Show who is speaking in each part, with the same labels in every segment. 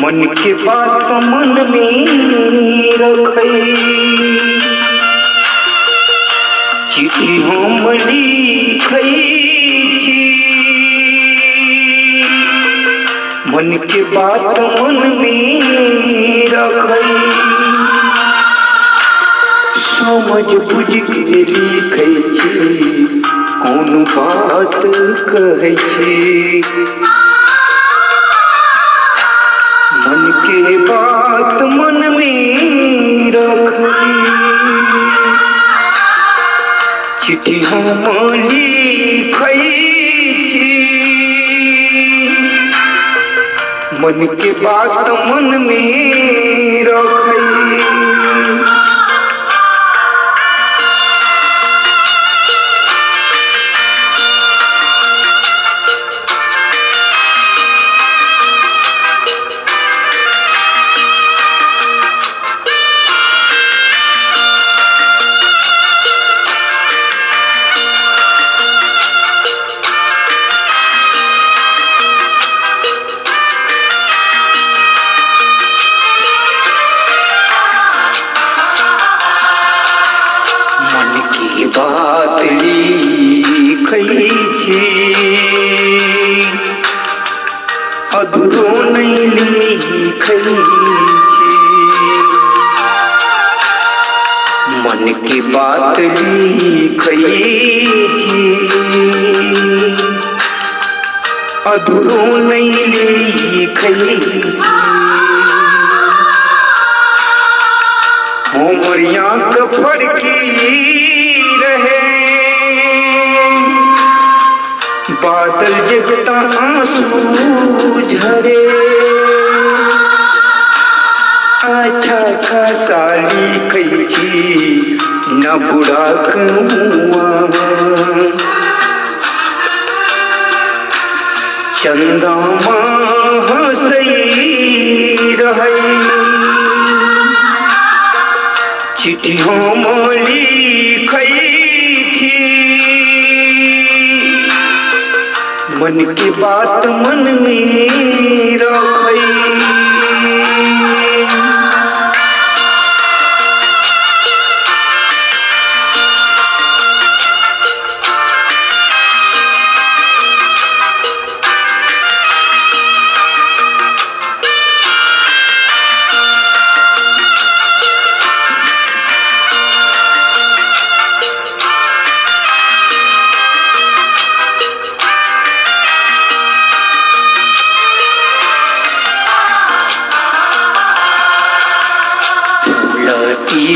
Speaker 1: मन के बात मन में रखै, चिट्ठी हम लिखै छी। मन के बात मन में रखै, समझ बुझ के लिखै छी, कौन बात कहै छी। मन के बात मन में रखै, चिट्ठी हम लिखै छी। मन के बात मन में रखै, बात लिखै छी, अधूरो नहीं लिखै छी। मन की बात लिखै छी, अधूरो नहीं लिखै छी। हमर आँख फड़की रहे, बादल जगता आंसू झरे। अच्छा खासा लिखै छी, न बुरा कहुआ। चंदा हंसै रहै, चिट्ठी हम लिखै छी। मन की बात मन में रखै,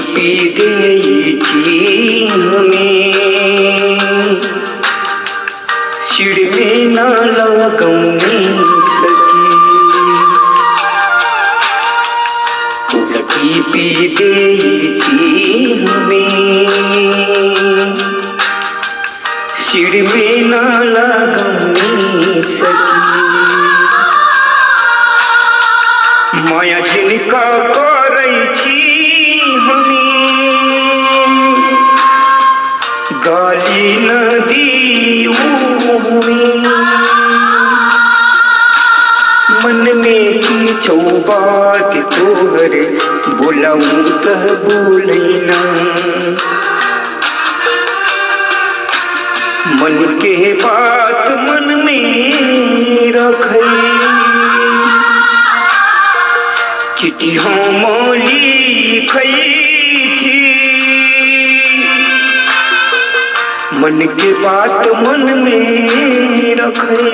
Speaker 1: पी गई छी हमें, सिर में न लगौने सकी। उलटी पी गई छी हमें, सिर में न लगौने सकी। माया जिनका करै छी गाली न दियो हमें। मन में की छौ बात तोहरे, बोलाऊं तह बोलै ना। मन के बात मन में रखै, चिट्ठी हम लिखै छी। मन के बात मन में रखै,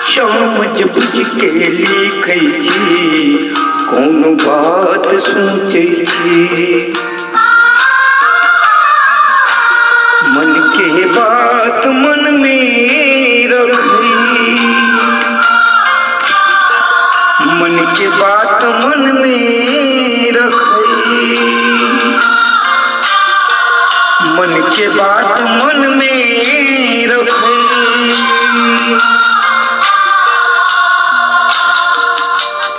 Speaker 1: समझ बुझ के लिखै छी, कौन बात सोचै छी। मन के बात मन में रखै, मन के बात मन में रखै। मन के बात मन में रखै,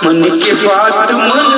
Speaker 1: मन के बात मन